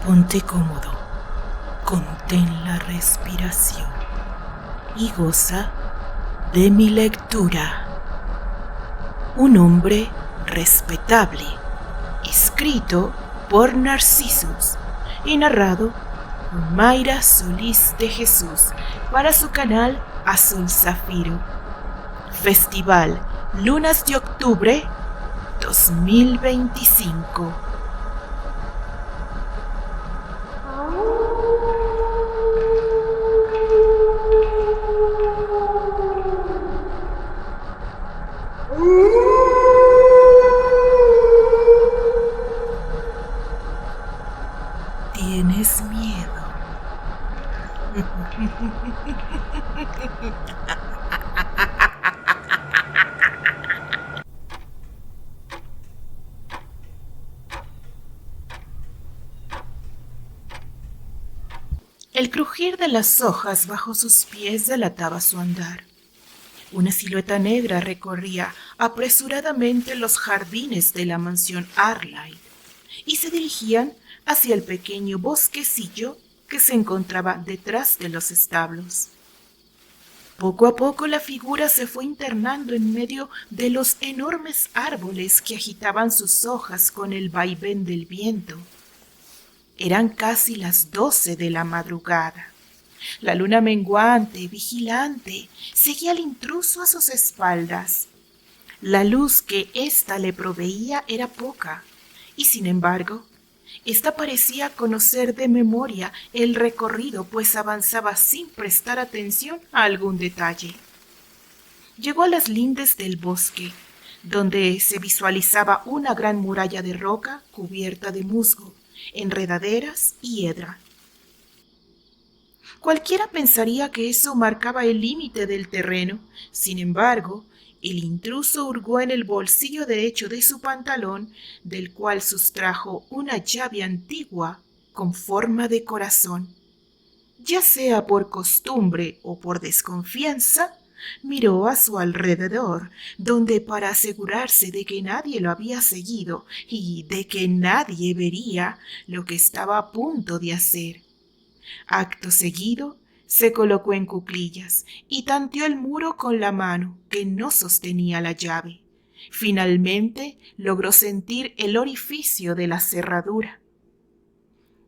Ponte cómodo, contén la respiración y goza de mi lectura. Un hombre respetable, escrito por Narcissus y narrado por Mayra Solís de Jesús para su canal Azul Zafiro. Festival Lunas de Octubre 2025. ¿Tienes miedo? El crujir de las hojas bajo sus pies delataba su andar. Una silueta negra recorría apresuradamente los jardines de la mansión Arlight y se dirigían hacia el pequeño bosquecillo que se encontraba detrás de los establos. Poco a poco la figura se fue internando en medio de los enormes árboles que agitaban sus hojas con el vaivén del viento. Eran casi las 12 de la madrugada. La luna menguante, vigilante, seguía al intruso a sus espaldas. La luz que ésta le proveía era poca, y sin embargo, ésta parecía conocer de memoria el recorrido, pues avanzaba sin prestar atención a algún detalle. Llegó a las lindes del bosque, donde se visualizaba una gran muralla de roca cubierta de musgo, enredaderas y hiedra. Cualquiera pensaría que eso marcaba el límite del terreno. Sin embargo, el intruso hurgó en el bolsillo derecho de su pantalón, del cual sustrajo una llave antigua con forma de corazón. Ya sea por costumbre o por desconfianza, miró a su alrededor, donde para asegurarse de que nadie lo había seguido y de que nadie vería lo que estaba a punto de hacer. Acto seguido, se colocó en cuclillas y tanteó el muro con la mano que no sostenía la llave. Finalmente logró sentir el orificio de la cerradura.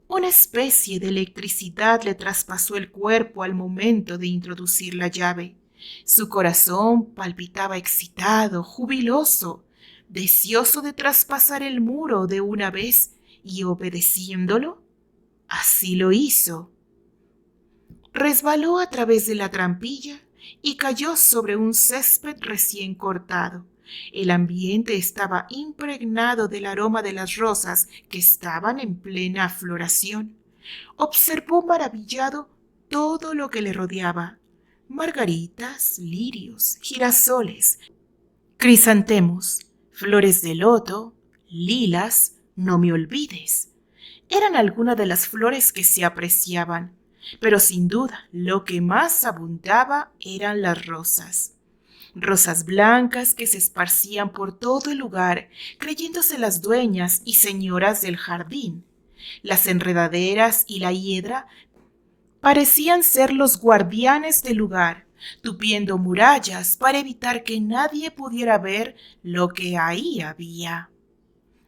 Una especie de electricidad le traspasó el cuerpo al momento de introducir la llave. Su corazón palpitaba excitado, jubiloso, deseoso de traspasar el muro de una vez y obedeciéndolo, así lo hizo. Resbaló a través de la trampilla y cayó sobre un césped recién cortado. El ambiente estaba impregnado del aroma de las rosas que estaban en plena floración. Observó maravillado todo lo que le rodeaba: margaritas, lirios, girasoles, crisantemos, flores de loto, lilas, no me olvides. Eran algunas de las flores que se apreciaban, pero sin duda lo que más abundaba eran las rosas. Rosas blancas que se esparcían por todo el lugar, creyéndose las dueñas y señoras del jardín. Las enredaderas y la hiedra parecían ser los guardianes del lugar, tupiendo murallas para evitar que nadie pudiera ver lo que ahí había.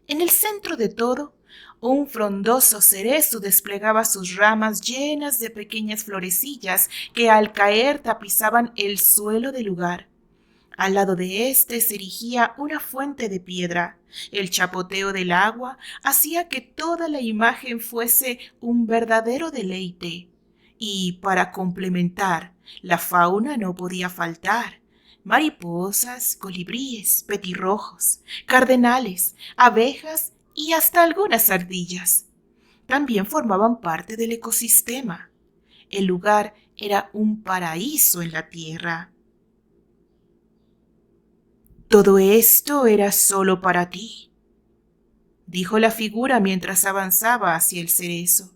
En el centro de todo, un frondoso cerezo desplegaba sus ramas llenas de pequeñas florecillas que al caer tapizaban el suelo del lugar. Al lado de éste se erigía una fuente de piedra. El chapoteo del agua hacía que toda la imagen fuese un verdadero deleite. Y para complementar, la fauna no podía faltar: mariposas, colibríes, petirrojos, cardenales, abejas y hasta algunas ardillas. También formaban parte del ecosistema. El lugar era un paraíso en la tierra. «Todo esto era solo para ti», dijo la figura mientras avanzaba hacia el cerezo.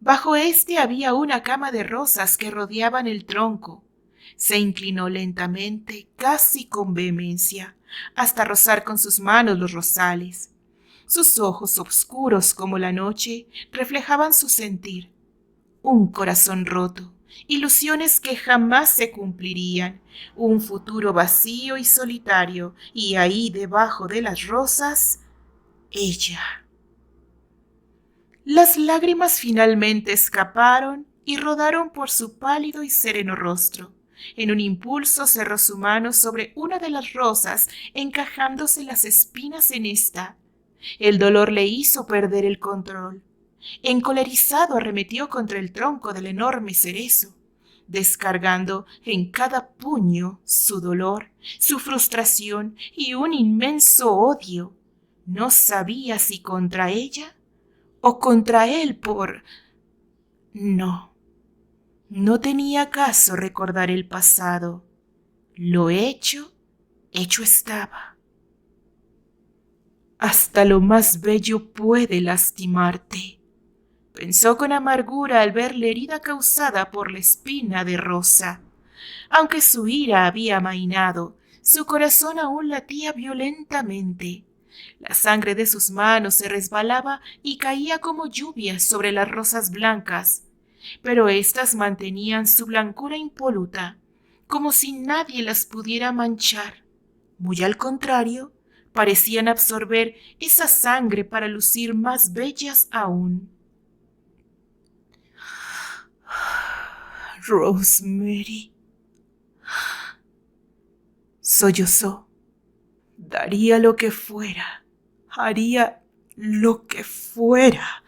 Bajo este había una cama de rosas que rodeaban el tronco. Se inclinó lentamente, casi con vehemencia, hasta rozar con sus manos los rosales. Sus ojos oscuros como la noche reflejaban su sentir. Un corazón roto, ilusiones que jamás se cumplirían, un futuro vacío y solitario, y ahí debajo de las rosas, ella. Las lágrimas finalmente escaparon y rodaron por su pálido y sereno rostro. En un impulso cerró su mano sobre una de las rosas, encajándose las espinas en esta. El dolor le hizo perder el control. Encolerizado arremetió contra el tronco del enorme cerezo, descargando en cada puño su dolor, su frustración y un inmenso odio. No sabía si contra ella o contra él por... No, no tenía caso recordar el pasado. Lo hecho, hecho estaba. Hasta lo más bello puede lastimarte, pensó con amargura al ver la herida causada por la espina de rosa. Aunque su ira había amainado, su corazón aún latía violentamente. La sangre de sus manos se resbalaba y caía como lluvia sobre las rosas blancas, pero éstas mantenían su blancura impoluta, como si nadie las pudiera manchar. Muy al contrario, parecían absorber esa sangre para lucir más bellas aún. Rosemary, sollozó. Daría lo que fuera, haría lo que fuera.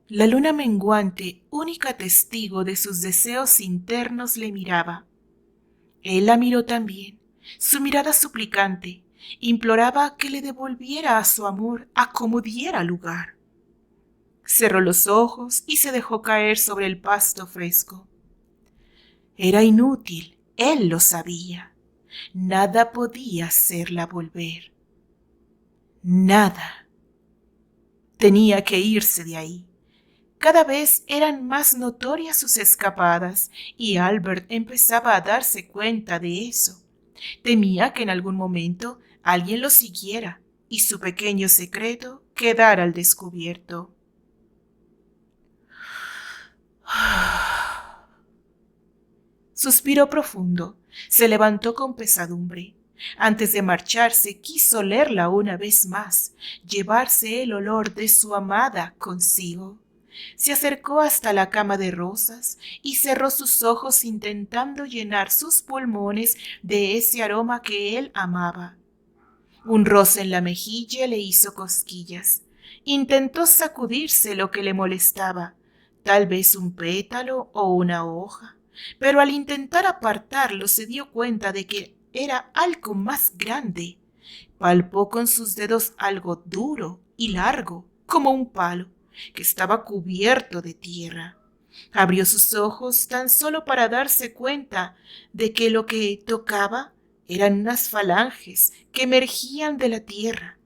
La luna menguante, única testigo de sus deseos internos, le miraba. Él la miró también. Su mirada suplicante imploraba que le devolviera a su amor a como diera lugar. Cerró los ojos y se dejó caer sobre el pasto fresco. Era inútil, él lo sabía. Nada podía hacerla volver. Nada. Tenía que irse de ahí. Cada vez eran más notorias sus escapadas y Albert empezaba a darse cuenta de eso. Temía que en algún momento alguien lo siguiera y su pequeño secreto quedara al descubierto. Suspiró profundo, se levantó con pesadumbre. Antes de marcharse quiso olerla una vez más, llevarse el olor de su amada consigo. Se acercó hasta la cama de rosas y cerró sus ojos intentando llenar sus pulmones de ese aroma que él amaba. Un roce en la mejilla le hizo cosquillas. Intentó sacudirse lo que le molestaba, tal vez un pétalo o una hoja, pero al intentar apartarlo se dio cuenta de que era algo más grande. Palpó con sus dedos algo duro y largo, como un palo, que estaba cubierto de tierra. Abrió sus ojos tan solo para darse cuenta de que lo que tocaba eran unas falanges que emergían de la tierra.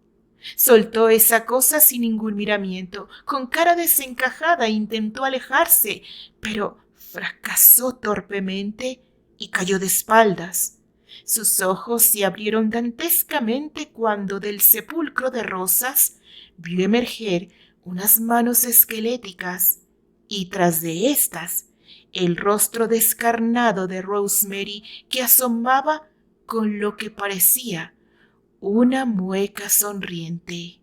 Soltó esa cosa sin ningún miramiento. Con cara desencajada intentó alejarse, pero fracasó torpemente y cayó de espaldas. Sus ojos se abrieron dantescamente cuando del sepulcro de rosas vio emerger unas manos esqueléticas y tras de éstas el rostro descarnado de Rosemary que asomaba con lo que parecía una mueca sonriente.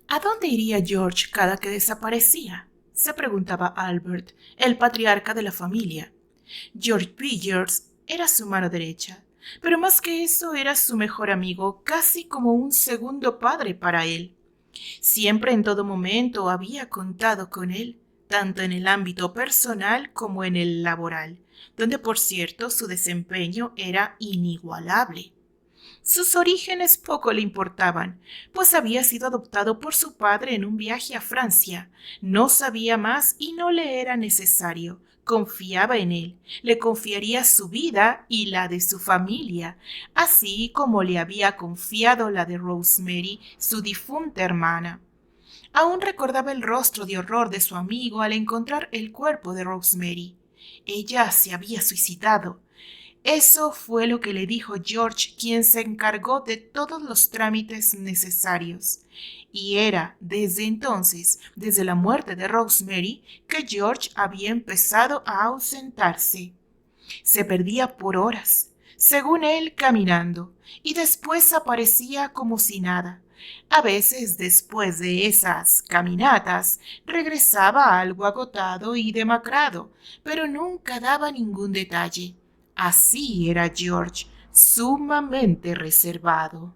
¿A dónde iría George cada que desaparecía?, se preguntaba Albert, el patriarca de la familia. George Bridgers era su mano derecha, pero más que eso era su mejor amigo, casi como un segundo padre para él. Siempre en todo momento había contado con él, tanto en el ámbito personal como en el laboral, donde por cierto su desempeño era inigualable. Sus orígenes poco le importaban, pues había sido adoptado por su padre en un viaje a Francia. No sabía más y no le era necesario. Confiaba en él, le confiaría su vida y la de su familia, así como le había confiado la de Rosemary, su difunta hermana. Aún recordaba el rostro de horror de su amigo al encontrar el cuerpo de Rosemary. Ella se había suicidado. Eso fue lo que le dijo George, quien se encargó de todos los trámites necesarios. Y era desde entonces, desde la muerte de Rosemary, que George había empezado a ausentarse. Se perdía por horas, según él caminando, y después aparecía como si nada. A veces, después de esas caminatas, regresaba algo agotado y demacrado, pero nunca daba ningún detalle. Así era George, sumamente reservado.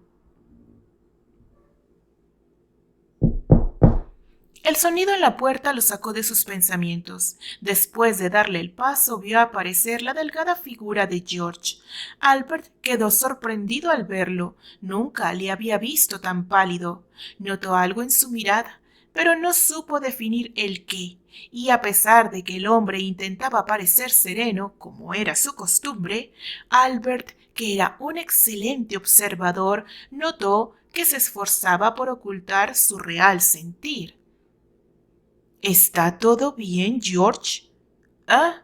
El sonido en la puerta lo sacó de sus pensamientos. Después de darle el paso, vio aparecer la delgada figura de George. Albert quedó sorprendido al verlo. Nunca le había visto tan pálido. Notó algo en su mirada, pero no supo definir el qué. Y a pesar de que el hombre intentaba parecer sereno, como era su costumbre, Albert, que era un excelente observador, notó que se esforzaba por ocultar su real sentir. ¿Está todo bien, George? Ah,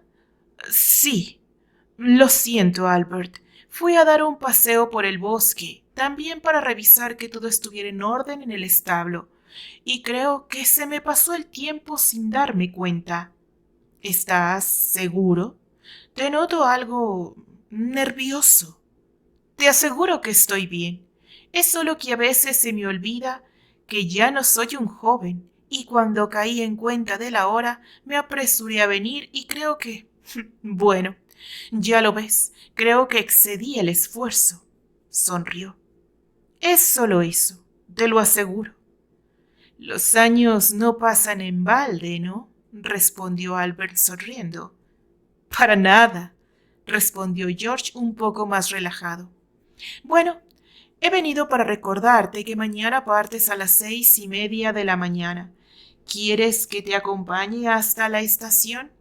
sí. Lo siento, Albert. Fui a dar un paseo por el bosque, también para revisar que todo estuviera en orden en el establo, y creo que se me pasó el tiempo sin darme cuenta. ¿Estás seguro? Te noto algo nervioso. Te aseguro que estoy bien. Es solo que a veces se me olvida que ya no soy un joven y cuando caí en cuenta de la hora me apresuré a venir y creo que... Bueno, ya lo ves, creo que excedí el esfuerzo. Sonrió. Es solo eso, te lo aseguro. Los años no pasan en balde, ¿no? Respondió Albert sonriendo. Para nada, respondió George un poco más relajado. Bueno, he venido para recordarte que mañana partes a las 6:30 de la mañana. ¿Quieres que te acompañe hasta la estación?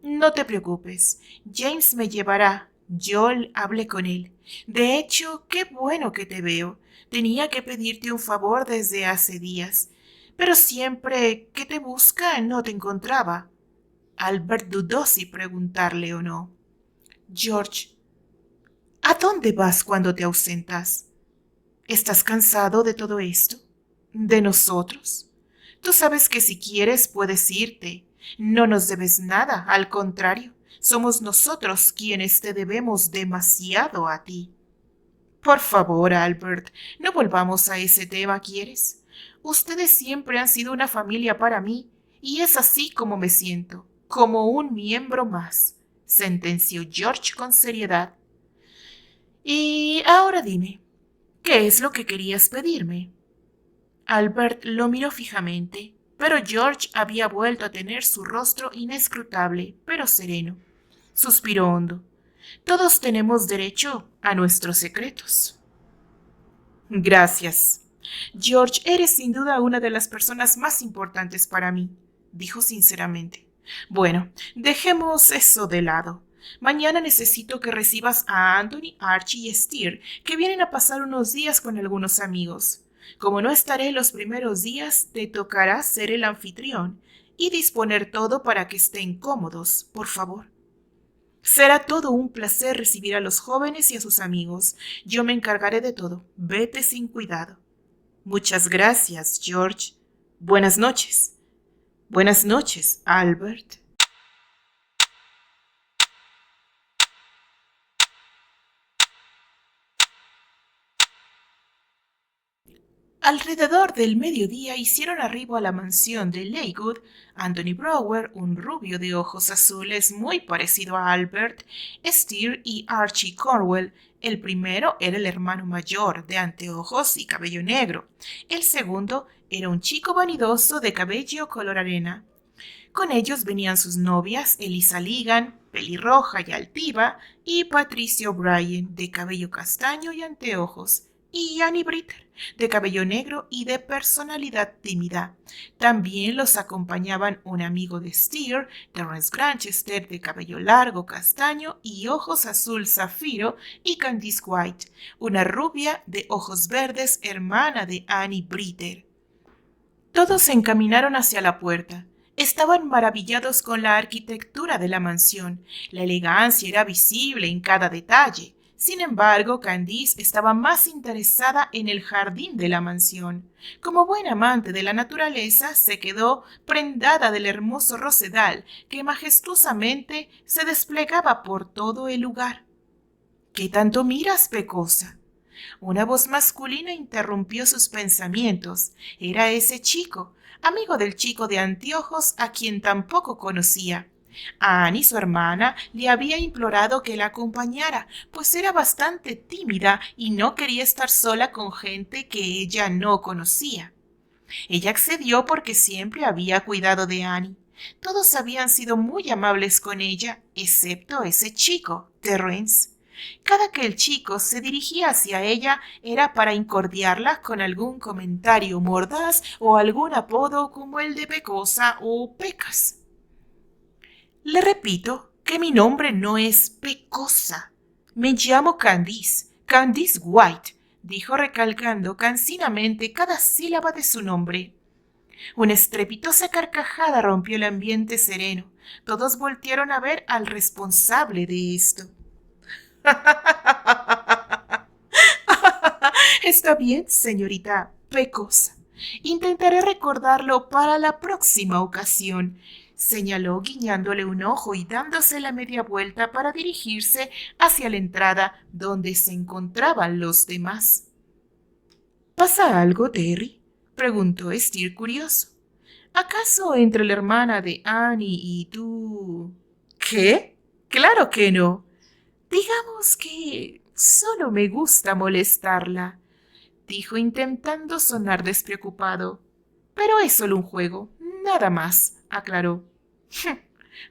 No te preocupes, James me llevará. Yo hablé con él. De hecho, qué bueno que te veo. Tenía que pedirte un favor desde hace días, pero siempre que te busca no te encontraba. Albert dudó si preguntarle o no. George, ¿a dónde vas cuando te ausentas? ¿Estás cansado de todo esto? ¿De nosotros? Tú sabes que si quieres puedes irte. No nos debes nada, al contrario, somos nosotros quienes te debemos demasiado a ti. Por favor, Albert, no volvamos a ese tema, ¿quieres? Ustedes siempre han sido una familia para mí, y es así como me siento, como un miembro más, sentenció George con seriedad. Y ahora dime, ¿qué es lo que querías pedirme? Albert lo miró fijamente, pero George había vuelto a tener su rostro inescrutable, pero sereno. Suspiró hondo. Todos tenemos derecho a nuestros secretos. Gracias. George, eres sin duda una de las personas más importantes para mí, dijo sinceramente. Bueno, dejemos eso de lado. Mañana necesito que recibas a Anthony, Archie y Steer, que vienen a pasar unos días con algunos amigos. Como no estaré los primeros días, te tocará ser el anfitrión y disponer todo para que estén cómodos, por favor. Será todo un placer recibir a los jóvenes y a sus amigos. Yo me encargaré de todo. Vete sin cuidado. Muchas gracias, George. Buenas noches. Buenas noches, Albert. Alrededor del mediodía hicieron arribo a la mansión de Lakewood Anthony Brower, un rubio de ojos azules muy parecido a Albert, Steer y Archie Cornwell. El primero era el hermano mayor, de anteojos y cabello negro. El segundo era un chico vanidoso de cabello color arena. Con ellos venían sus novias, Elisa Ligan, pelirroja y altiva, y Patricia O'Brien, de cabello castaño y anteojos, y Annie Britter, de cabello negro y de personalidad tímida. También los acompañaban un amigo de Steer, Terence Granchester, de cabello largo castaño y ojos azul zafiro, y Candice White, una rubia de ojos verdes, hermana de Annie Britter. Todos se encaminaron hacia la puerta. Estaban maravillados con la arquitectura de la mansión. La elegancia era visible en cada detalle. Sin embargo, Candice estaba más interesada en el jardín de la mansión. Como buen amante de la naturaleza, se quedó prendada del hermoso rosedal que majestuosamente se desplegaba por todo el lugar. ¿Qué tanto miras, Pecosa? Una voz masculina interrumpió sus pensamientos. Era ese chico, amigo del chico de anteojos a quien tampoco conocía. Annie, su hermana, le había implorado que la acompañara, pues era bastante tímida y no quería estar sola con gente que ella no conocía. Ella accedió porque siempre había cuidado de Annie. Todos habían sido muy amables con ella, excepto ese chico, Terrence. Cada que el chico se dirigía hacia ella era para incordiarla con algún comentario mordaz o algún apodo como el de Pecosa o Pecas. Le repito que mi nombre no es Pecosa. Me llamo Candice, Candice White, dijo recalcando cansinamente cada sílaba de su nombre. Una estrepitosa carcajada rompió el ambiente sereno. Todos voltearon a ver al responsable de esto. Está bien, señorita Pecosa. Intentaré recordarlo para la próxima ocasión, señaló guiñándole un ojo y dándose la media vuelta para dirigirse hacia la entrada donde se encontraban los demás. ¿Pasa algo, Terry?, preguntó Steer curioso. ¿Acaso entre la hermana de Annie y tú? ¿Qué? Claro que no. Digamos que solo me gusta molestarla, dijo intentando sonar despreocupado. Pero es solo un juego, nada más, aclaró.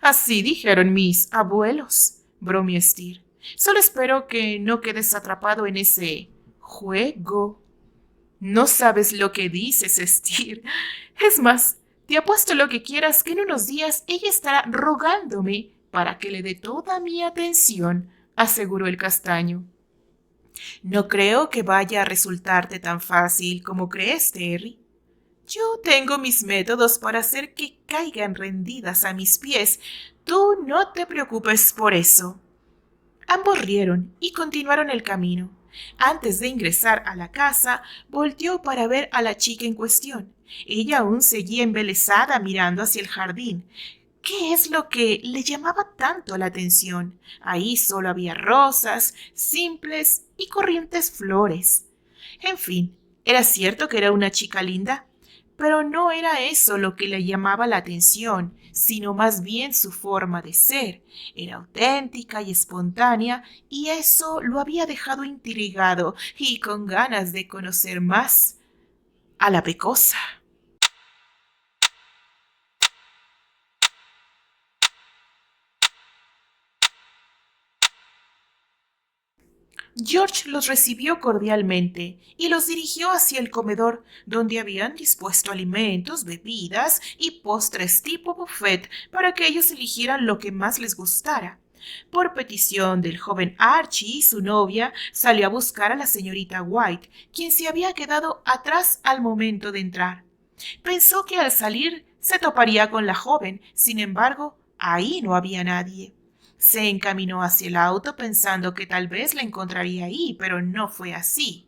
Así dijeron mis abuelos, bromeó Steer. Solo espero que no quedes atrapado en ese juego. No sabes lo que dices, Steer. Es más, te apuesto lo que quieras que en unos días ella estará rogándome para que le dé toda mi atención, aseguró el castaño. No creo que vaya a resultarte tan fácil como crees, Terry. Yo tengo mis métodos para hacer que caigan rendidas a mis pies. Tú no te preocupes por eso. Ambos rieron y continuaron el camino. Antes de ingresar a la casa, volteó para ver a la chica en cuestión. Ella aún seguía embelesada mirando hacia el jardín. ¿Qué es lo que le llamaba tanto la atención? Ahí solo había rosas, simples y corrientes flores. En fin, era cierto que era una chica linda, pero no era eso lo que le llamaba la atención, sino más bien su forma de ser. Era auténtica y espontánea, y eso lo había dejado intrigado y con ganas de conocer más a la Pecosa. George los recibió cordialmente y los dirigió hacia el comedor, donde habían dispuesto alimentos, bebidas y postres tipo buffet para que ellos eligieran lo que más les gustara. Por petición del joven Archie, su novia salió a buscar a la señorita White, quien se había quedado atrás al momento de entrar. Pensó que al salir se toparía con la joven, sin embargo, ahí no había nadie. Se encaminó hacia el auto pensando que tal vez la encontraría ahí, pero no fue así.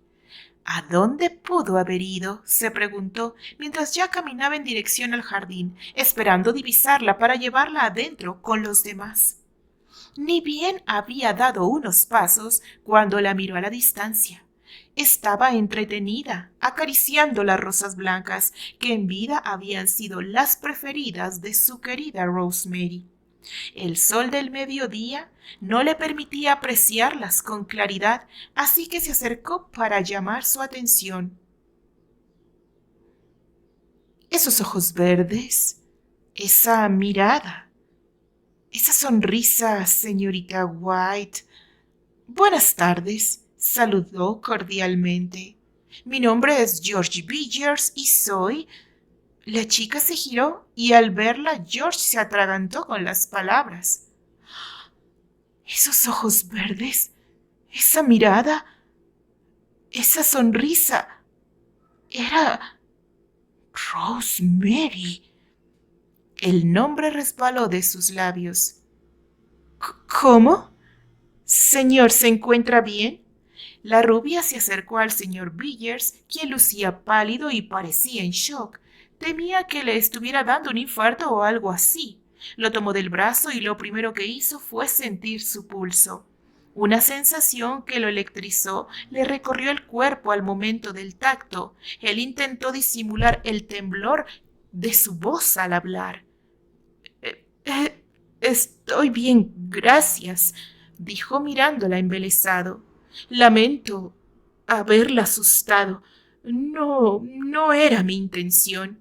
¿A dónde pudo haber ido?, se preguntó, mientras ya caminaba en dirección al jardín, esperando divisarla para llevarla adentro con los demás. Ni bien había dado unos pasos cuando la miró a la distancia. Estaba entretenida, acariciando las rosas blancas que en vida habían sido las preferidas de su querida Rosemary. El sol del mediodía no le permitía apreciarlas con claridad, así que se acercó para llamar su atención. Esos ojos verdes, esa mirada, esa sonrisa, señorita White. Buenas tardes, saludó cordialmente. Mi nombre es George Bridgers y soy... La chica se giró y al verla George se atragantó con las palabras. Esos ojos verdes, esa mirada, esa sonrisa. Era Rosemary. El nombre resbaló de sus labios. ¿Cómo? Señor, ¿se encuentra bien? La rubia se acercó al señor Byers, quien lucía pálido y parecía en shock. Temía que le estuviera dando un infarto o algo así. Lo tomó del brazo y lo primero que hizo fue sentir su pulso. Una sensación que lo electrizó le recorrió el cuerpo al momento del tacto. Él intentó disimular el temblor de su voz al hablar. Estoy bien, gracias, dijo mirándola embelesado. Lamento haberla asustado. No era mi intención.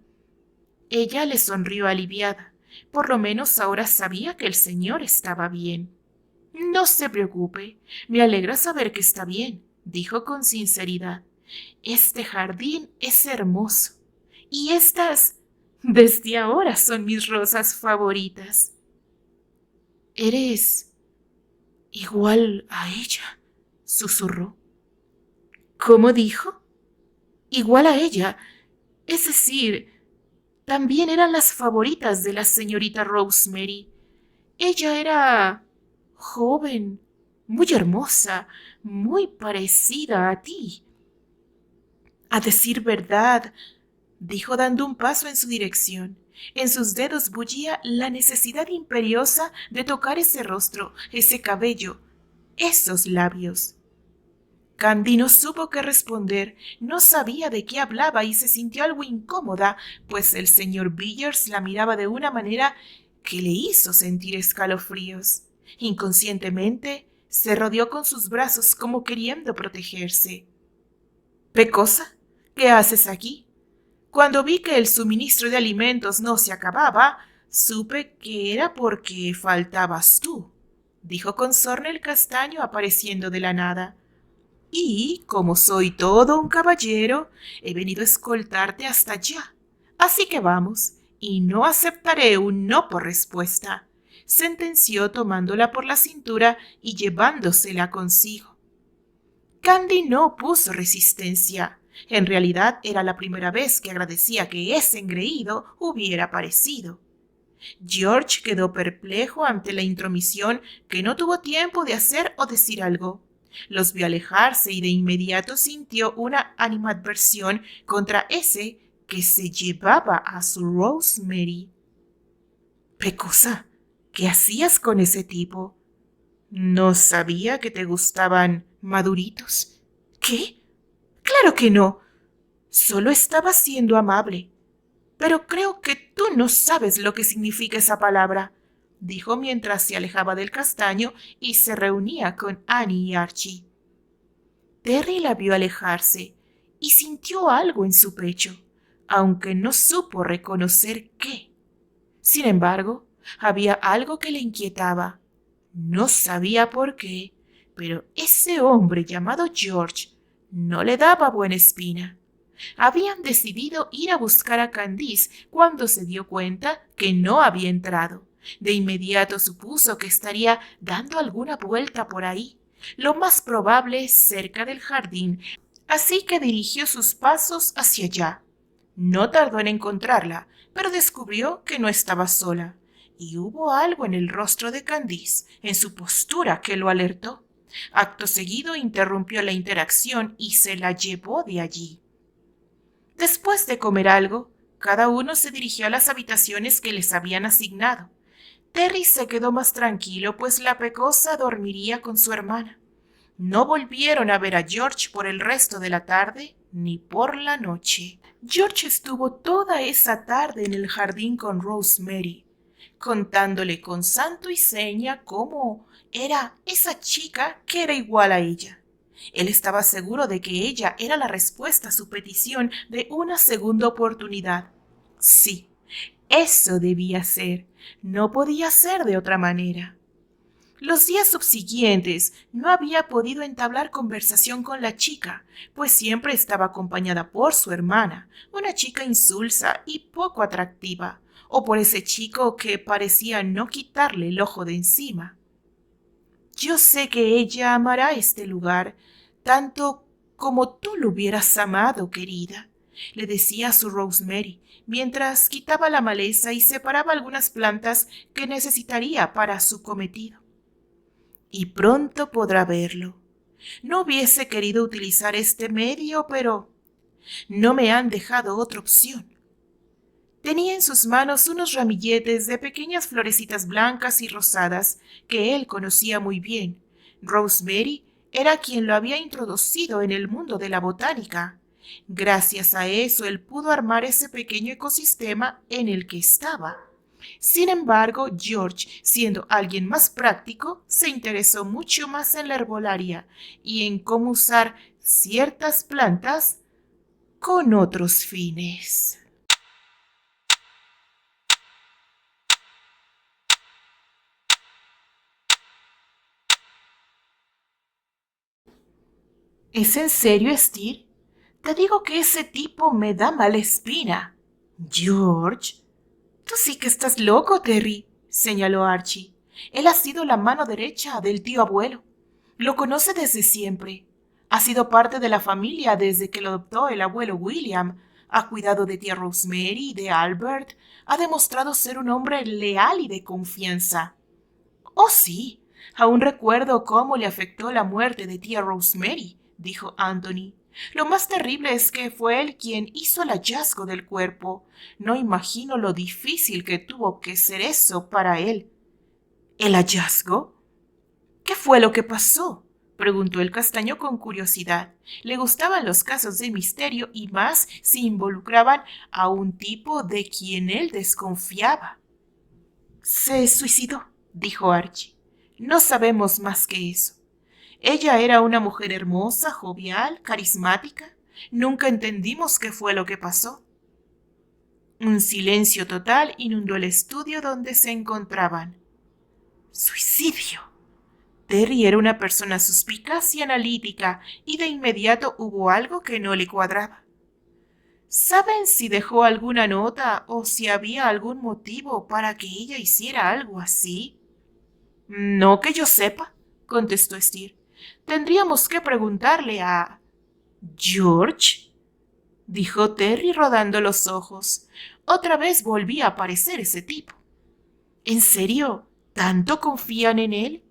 Ella le sonrió aliviada. Por lo menos ahora sabía que el señor estaba bien. No se preocupe, me alegra saber que está bien, dijo con sinceridad. Este jardín es hermoso. Y estas, desde ahora, son mis rosas favoritas. ¿Eres igual a ella?, susurró. ¿Cómo dijo? Igual a ella. Es decir, también eran las favoritas de la señorita Rosemary. Ella era joven, muy hermosa, muy parecida a ti. A decir verdad, dijo dando un paso en su dirección. En sus dedos bullía la necesidad imperiosa de tocar ese rostro, ese cabello, esos labios. Candy no supo qué responder, no sabía de qué hablaba y se sintió algo incómoda, pues el señor Byers la miraba de una manera que le hizo sentir escalofríos. Inconscientemente se rodeó con sus brazos como queriendo protegerse. «Pecosa, ¿qué haces aquí?» Cuando vi que el suministro de alimentos no se acababa, supe que era porque faltabas tú, dijo con sorna el castaño apareciendo de la nada. Y, como soy todo un caballero, he venido a escoltarte hasta allá. Así que vamos, y no aceptaré un no por respuesta, sentenció tomándola por la cintura y llevándosela consigo. Candy no opuso resistencia. En realidad era la primera vez que agradecía que ese engreído hubiera aparecido. George quedó perplejo ante la intromisión que no tuvo tiempo de hacer o decir algo. Los vio alejarse y de inmediato sintió una animadversión contra ese que se llevaba a su Rosemary. «Pecosa, ¿qué hacías con ese tipo?» «No sabía que te gustaban maduritos». «¿Qué? Claro que no. Solo estaba siendo amable. Pero creo que tú no sabes lo que significa esa palabra», dijo mientras se alejaba del castaño y se reunía con Annie y Archie. Terry la vio alejarse y sintió algo en su pecho, aunque no supo reconocer qué. Sin embargo, había algo que le inquietaba. No sabía por qué, pero ese hombre llamado George no le daba buena espina. Habían decidido ir a buscar a Candice cuando se dio cuenta que no había entrado. De inmediato supuso que estaría dando alguna vuelta por ahí, lo más probable cerca del jardín, así que dirigió sus pasos hacia allá. No tardó en encontrarla, pero descubrió que no estaba sola, y hubo algo en el rostro de Candice, en su postura, que lo alertó. Acto seguido interrumpió la interacción y se la llevó de allí. Después de comer algo, cada uno se dirigió a las habitaciones que les habían asignado. Terry se quedó más tranquilo, pues la pecosa dormiría con su hermana. No volvieron a ver a George por el resto de la tarde ni por la noche. George estuvo toda esa tarde en el jardín con Rosemary, contándole con santo y seña cómo era esa chica que era igual a ella. Él estaba seguro de que ella era la respuesta a su petición de una segunda oportunidad. Sí, eso debía ser. No podía ser de otra manera. Los días subsiguientes no había podido entablar conversación con la chica, pues siempre estaba acompañada por su hermana, una chica insulsa y poco atractiva, o por ese chico que parecía no quitarle el ojo de encima. Yo sé que ella amará este lugar, tanto como tú lo hubieras amado, querida, le decía a su Rosemary, mientras quitaba la maleza y separaba algunas plantas que necesitaría para su cometido. Y pronto podrá verlo. No hubiese querido utilizar este medio, pero no me han dejado otra opción. Tenía en sus manos unos ramilletes de pequeñas florecitas blancas y rosadas que él conocía muy bien. Rosemary era quien lo había introducido en el mundo de la botánica. Gracias a eso, él pudo armar ese pequeño ecosistema en el que estaba. Sin embargo, George, siendo alguien más práctico, se interesó mucho más en la herbolaria y en cómo usar ciertas plantas con otros fines. ¿Es en serio, Steve? Te digo que ese tipo me da mala espina. George, tú sí que estás loco, Terry, señaló Archie. Él ha sido la mano derecha del tío abuelo. Lo conoce desde siempre. Ha sido parte de la familia desde que lo adoptó el abuelo William. Ha cuidado de tía Rosemary y de Albert. Ha demostrado ser un hombre leal y de confianza. Oh, sí. Aún recuerdo cómo le afectó la muerte de tía Rosemary, dijo Anthony. Lo más terrible es que fue él quien hizo el hallazgo del cuerpo. No imagino lo difícil que tuvo que ser eso para él. ¿El hallazgo? ¿Qué fue lo que pasó? Preguntó el castaño con curiosidad. Le gustaban los casos de misterio y más si involucraban a un tipo de quien él desconfiaba. Se suicidó, dijo Archie. No sabemos más que eso. Ella era una mujer hermosa, jovial, carismática. Nunca entendimos qué fue lo que pasó. Un silencio total inundó el estudio donde se encontraban. ¡Suicidio! Terry era una persona suspicaz y analítica, y de inmediato hubo algo que no le cuadraba. ¿Saben si dejó alguna nota o si había algún motivo para que ella hiciera algo así? No que yo sepa, contestó Steve. Tendríamos que preguntarle a... ¿George? Dijo Terry rodando los ojos. Otra vez volvía a aparecer ese tipo. ¿En serio? ¿Tanto confían en él?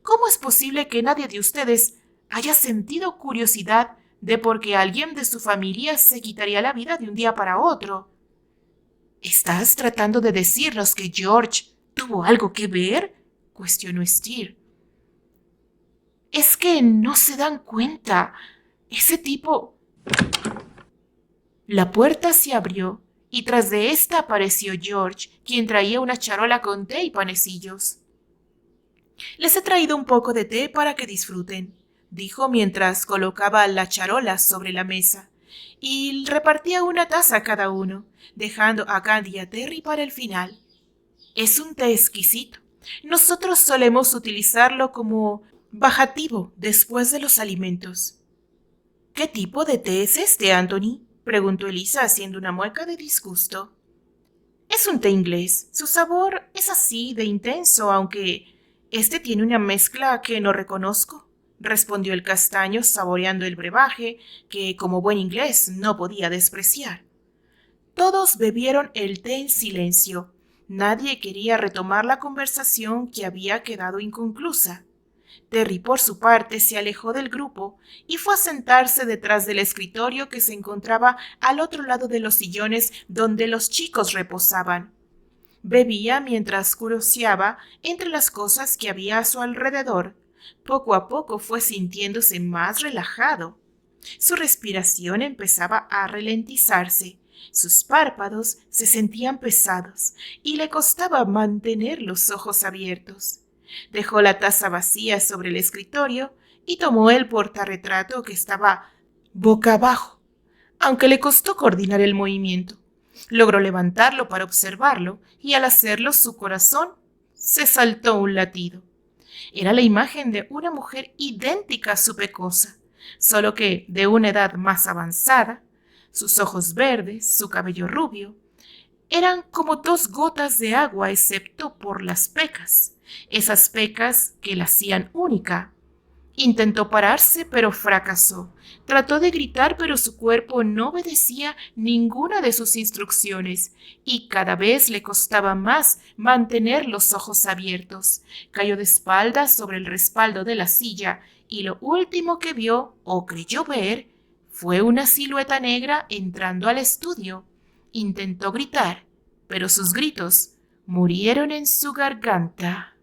¿Cómo es posible que nadie de ustedes haya sentido curiosidad de por qué alguien de su familia se quitaría la vida de un día para otro? ¿Estás tratando de decirnos que George tuvo algo que ver? Cuestionó Steve. Es que no se dan cuenta. Ese tipo... La puerta se abrió y tras de ésta apareció George, quien traía una charola con té y panecillos. Les he traído un poco de té para que disfruten, dijo mientras colocaba la charola sobre la mesa, y repartía una taza a cada uno, dejando a Candy y a Terry para el final. Es un té exquisito. Nosotros solemos utilizarlo como bajativo después de los alimentos. ¿Qué tipo de té es este, Anthony? Preguntó Elisa haciendo una mueca de disgusto. Es un té inglés. Su sabor es así de intenso, aunque este tiene una mezcla que no reconozco, respondió el castaño saboreando el brebaje que, como buen inglés, no podía despreciar. Todos bebieron el té en silencio. Nadie quería retomar la conversación que había quedado inconclusa. Terry, por su parte, se alejó del grupo y fue a sentarse detrás del escritorio que se encontraba al otro lado de los sillones donde los chicos reposaban. Bebía mientras curioseaba entre las cosas que había a su alrededor. Poco a poco fue sintiéndose más relajado. Su respiración empezaba a ralentizarse. Sus párpados se sentían pesados y le costaba mantener los ojos abiertos. Dejó la taza vacía sobre el escritorio y tomó el portarretrato que estaba boca abajo, aunque le costó coordinar el movimiento. Logró levantarlo para observarlo y al hacerlo su corazón se saltó un latido. Era la imagen de una mujer idéntica a su pecosa, solo que de una edad más avanzada. Sus ojos verdes, su cabello rubio, eran como dos gotas de agua excepto por las pecas, esas pecas que la hacían única. Intentó pararse, pero fracasó. Trató de gritar, pero su cuerpo no obedecía ninguna de sus instrucciones y cada vez le costaba más mantener los ojos abiertos. Cayó de espaldas sobre el respaldo de la silla y lo último que vio o creyó ver fue una silueta negra entrando al estudio. Intentó gritar, pero sus gritos murieron en su garganta.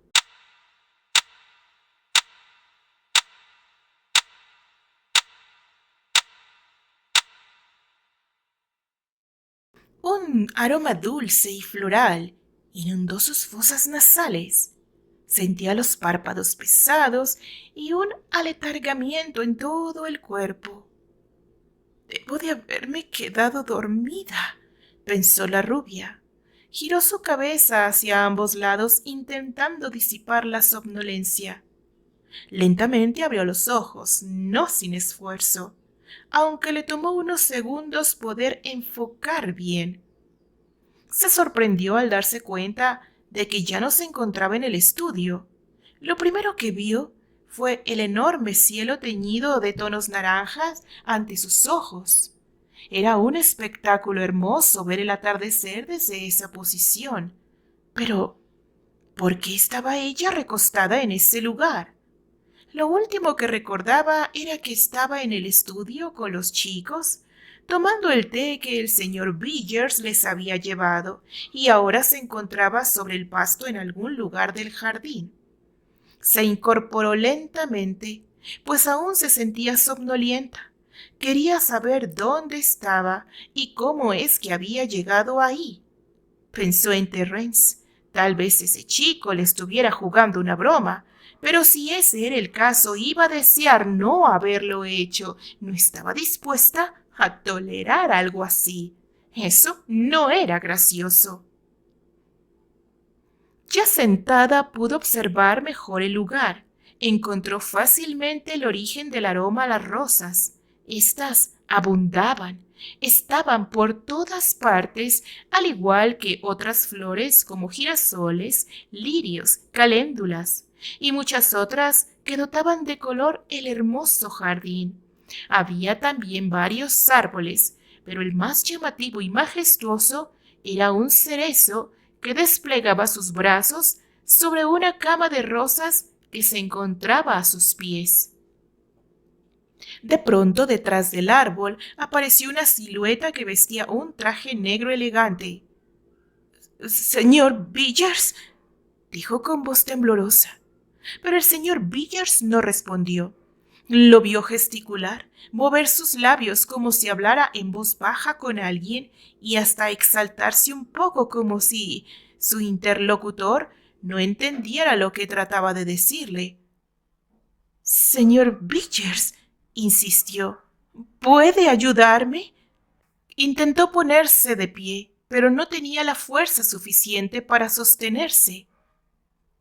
Un aroma dulce y floral inundó sus fosas nasales. Sentía los párpados pesados y un aletargamiento en todo el cuerpo. Debo de haberme quedado dormida, pensó la rubia. Giró su cabeza hacia ambos lados intentando disipar la somnolencia. Lentamente abrió los ojos, no sin esfuerzo, aunque le tomó unos segundos poder enfocar bien. Se sorprendió al darse cuenta de que ya no se encontraba en el estudio. Lo primero que vio fue el enorme cielo teñido de tonos naranjas ante sus ojos. Era un espectáculo hermoso ver el atardecer desde esa posición. Pero, ¿por qué estaba ella recostada en ese lugar? Lo último que recordaba era que estaba en el estudio con los chicos, tomando el té que el señor Villers les había llevado, y ahora se encontraba sobre el pasto en algún lugar del jardín. Se incorporó lentamente, pues aún se sentía somnolienta. Quería saber dónde estaba y cómo es que había llegado ahí. Pensó en Terence. Tal vez ese chico le estuviera jugando una broma, pero si ese era el caso, iba a desear no haberlo hecho. No estaba dispuesta a tolerar algo así. Eso no era gracioso. Ya sentada pudo observar mejor el lugar. Encontró fácilmente el origen del aroma a las rosas. Estas abundaban, estaban por todas partes, al igual que otras flores como girasoles, lirios, caléndulas y muchas otras que dotaban de color el hermoso jardín. Había también varios árboles, pero el más llamativo y majestuoso era un cerezo que desplegaba sus brazos sobre una cama de rosas que se encontraba a sus pies. De pronto, detrás del árbol, apareció una silueta que vestía un traje negro elegante. «Señor Villers», dijo con voz temblorosa. Pero el señor Villers no respondió. Lo vio gesticular, mover sus labios como si hablara en voz baja con alguien y hasta exaltarse un poco como si su interlocutor no entendiera lo que trataba de decirle. «Señor Villers», insistió, «¿puede ayudarme?» Intentó ponerse de pie, pero no tenía la fuerza suficiente para sostenerse.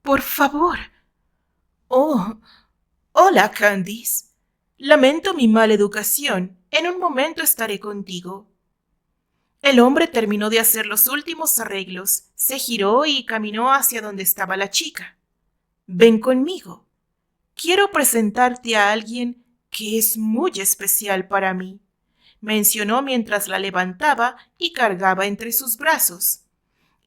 «Por favor». «Oh, hola, Candice. Lamento mi mala educación. En un momento estaré contigo». El hombre terminó de hacer los últimos arreglos, se giró y caminó hacia donde estaba la chica. «Ven conmigo. Quiero presentarte a alguien que es muy especial para mí», mencionó mientras la levantaba y cargaba entre sus brazos.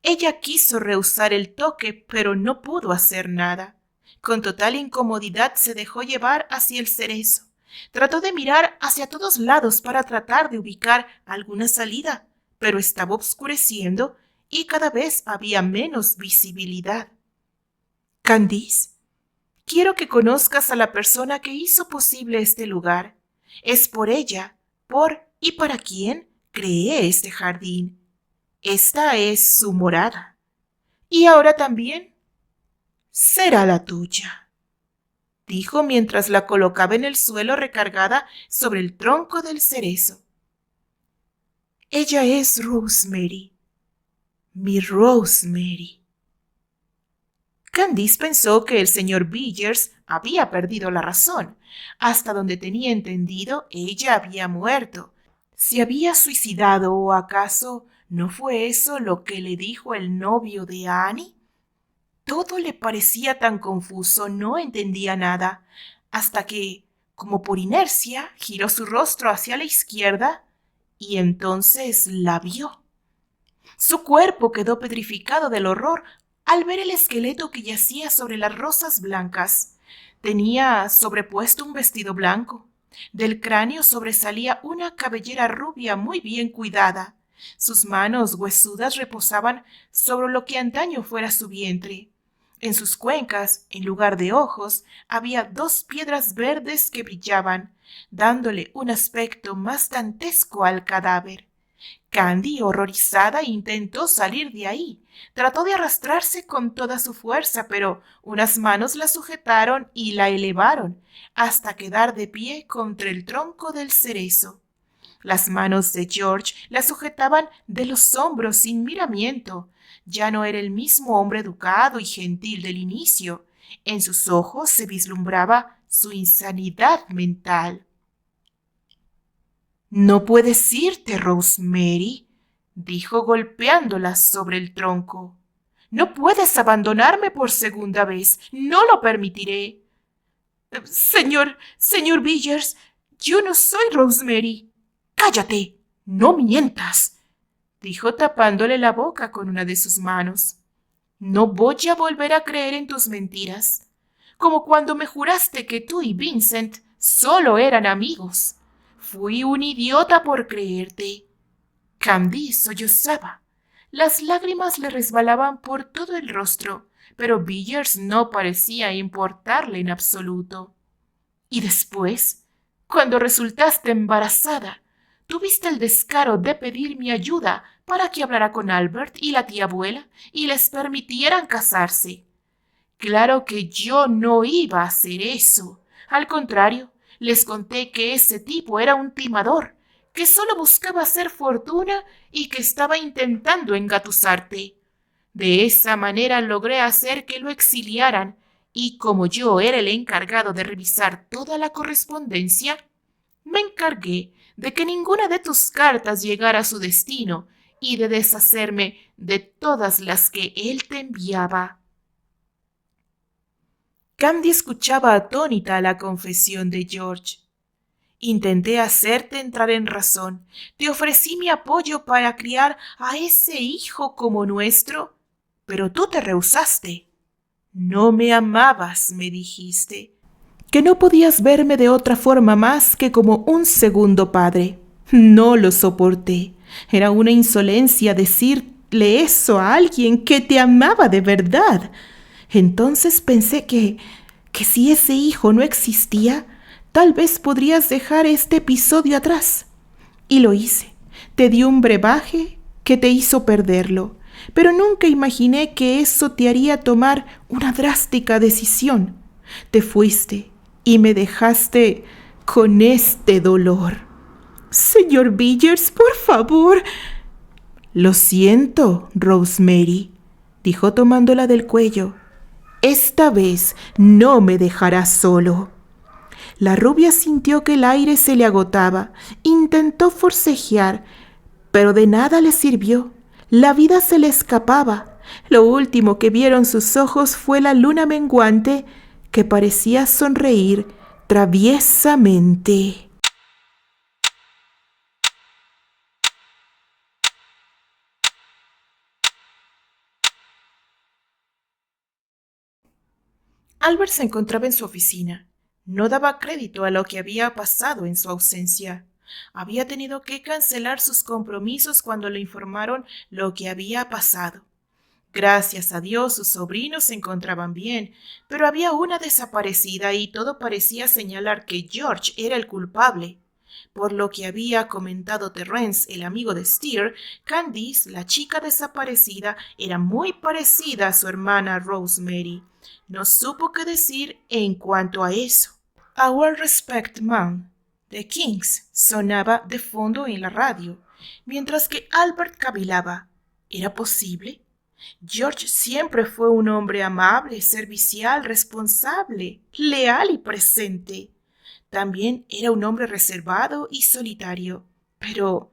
Ella quiso rehusar el toque, pero no pudo hacer nada. Con total incomodidad se dejó llevar hacia el cerezo. Trató de mirar hacia todos lados para tratar de ubicar alguna salida, pero estaba oscureciendo y cada vez había menos visibilidad. «Candice, quiero que conozcas a la persona que hizo posible este lugar. Es por ella, por y para quien creé este jardín. Esta es su morada. Y ahora también será la tuya», dijo mientras la colocaba en el suelo recargada sobre el tronco del cerezo. «Ella es Rosemary, mi Rosemary». Candice pensó que el señor Villers había perdido la razón. Hasta donde tenía entendido, ella había muerto. ¿Se había suicidado o acaso no fue eso lo que le dijo el novio de Annie? Todo le parecía tan confuso, no entendía nada. hasta que, como por inercia, giró su rostro hacia la izquierda y entonces la vio. Su cuerpo quedó petrificado del horror al ver el esqueleto que yacía sobre las rosas blancas. Tenía sobrepuesto un vestido blanco. Del cráneo sobresalía una cabellera rubia muy bien cuidada. Sus manos huesudas reposaban sobre lo que antaño fuera su vientre. En sus cuencas, en lugar de ojos, había dos piedras verdes que brillaban, dándole un aspecto más dantesco al cadáver. Candy, horrorizada, intentó salir de ahí. Trató de arrastrarse con toda su fuerza, pero unas manos la sujetaron y la elevaron hasta quedar de pie contra el tronco del cerezo. Las manos de George la sujetaban de los hombros sin miramiento. Ya no era el mismo hombre educado y gentil del inicio. En sus ojos se vislumbraba su insanidad mental. «No puedes irte, Rosemary», dijo golpeándola sobre el tronco. «No puedes abandonarme por segunda vez. No lo permitiré». Señor Villers, yo no soy Rosemary». «Cállate, no mientas», dijo tapándole la boca con una de sus manos. «No voy a volver a creer en tus mentiras, como cuando me juraste que tú y Vincent solo eran amigos. Fui un idiota por creerte». Candy sollozaba. Las lágrimas le resbalaban por todo el rostro, pero Villers no parecía importarle en absoluto. «Y después, cuando resultaste embarazada, tuviste el descaro de pedir mi ayuda para que hablara con Albert y la tía abuela y les permitieran casarse. Claro que yo no iba a hacer eso. Al contrario, les conté que ese tipo era un timador, que solo buscaba hacer fortuna y que estaba intentando engatusarte. De esa manera logré hacer que lo exiliaran, y como yo era el encargado de revisar toda la correspondencia, me encargué de que ninguna de tus cartas llegara a su destino y de deshacerme de todas las que él te enviaba». Candy escuchaba atónita la confesión de George. «Intenté hacerte entrar en razón. Te ofrecí mi apoyo para criar a ese hijo como nuestro, pero tú te rehusaste. No me amabas, me dijiste, que no podías verme de otra forma más que como un segundo padre. No lo soporté. Era una insolencia decirle eso a alguien que te amaba de verdad. Entonces pensé que si ese hijo no existía, tal vez podrías dejar este episodio atrás. Y lo hice. Te di un brebaje que te hizo perderlo, pero nunca imaginé que eso te haría tomar una drástica decisión. Te fuiste y me dejaste con este dolor. Señor Villers, por favor. Lo siento, Rosemary, dijo tomándola del cuello. Esta vez no me dejarás solo. La rubia sintió que el aire se le agotaba. Intentó forcejear, pero de nada le sirvió. La vida se le escapaba. Lo último que vieron sus ojos fue la luna menguante que parecía sonreír traviesamente. Albert se encontraba en su oficina. No daba crédito a lo que había pasado en su ausencia. Había tenido que cancelar sus compromisos cuando le informaron lo que había pasado. Gracias a Dios sus sobrinos se encontraban bien, pero había una desaparecida y todo parecía señalar que George era el culpable. Por lo que había comentado Terence, el amigo de Steer, Candice, la chica desaparecida, era muy parecida a su hermana Rosemary. No supo qué decir en cuanto a eso. Our Respect Man, The Kings, sonaba de fondo en la radio, mientras que Albert cavilaba. ¿Era posible? George siempre fue un hombre amable, servicial, responsable, leal y presente. También era un hombre reservado y solitario. Pero,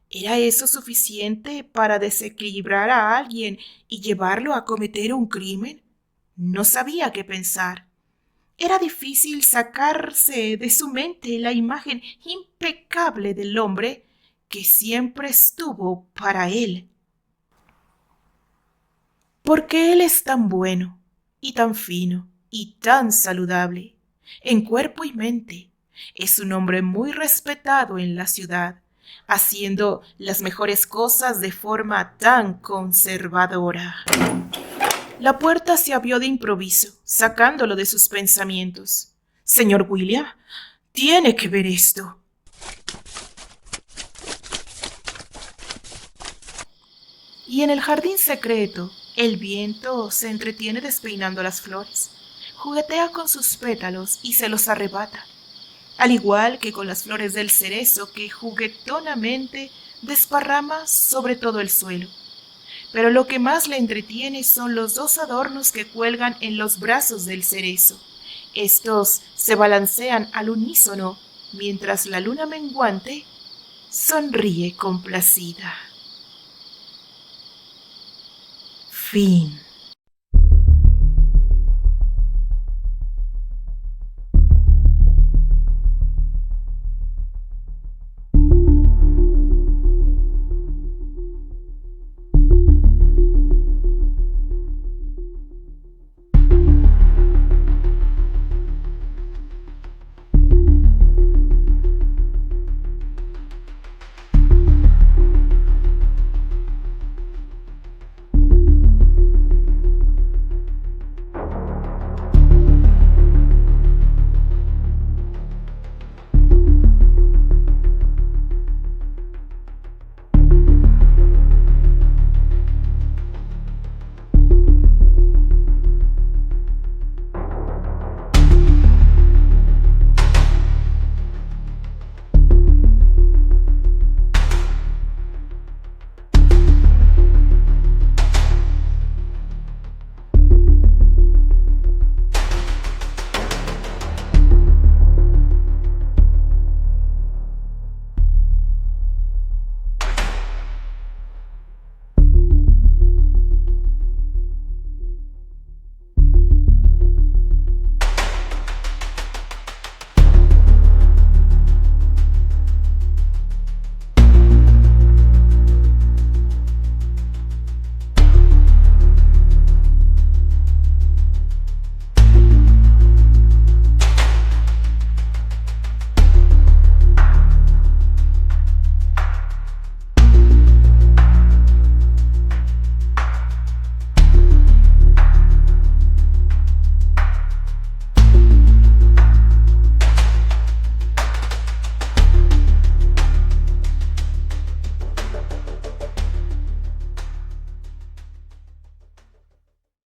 ¿era eso suficiente para desequilibrar a alguien y llevarlo a cometer un crimen? No sabía qué pensar. Era difícil sacarse de su mente la imagen impecable del hombre que siempre estuvo para él. Porque él es tan bueno, y tan fino, y tan saludable, en cuerpo y mente. Es un hombre muy respetado en la ciudad, haciendo las mejores cosas de forma tan conservadora. La puerta se abrió de improviso, sacándolo de sus pensamientos. Señor William, tiene que ver esto. Y en el jardín secreto, el viento se entretiene despeinando las flores, juguetea con sus pétalos y se los arrebata, al igual que con las flores del cerezo que juguetonamente desparrama sobre todo el suelo. Pero lo que más le entretiene son los dos adornos que cuelgan en los brazos del cerezo. Estos se balancean al unísono mientras la luna menguante sonríe complacida. Fin.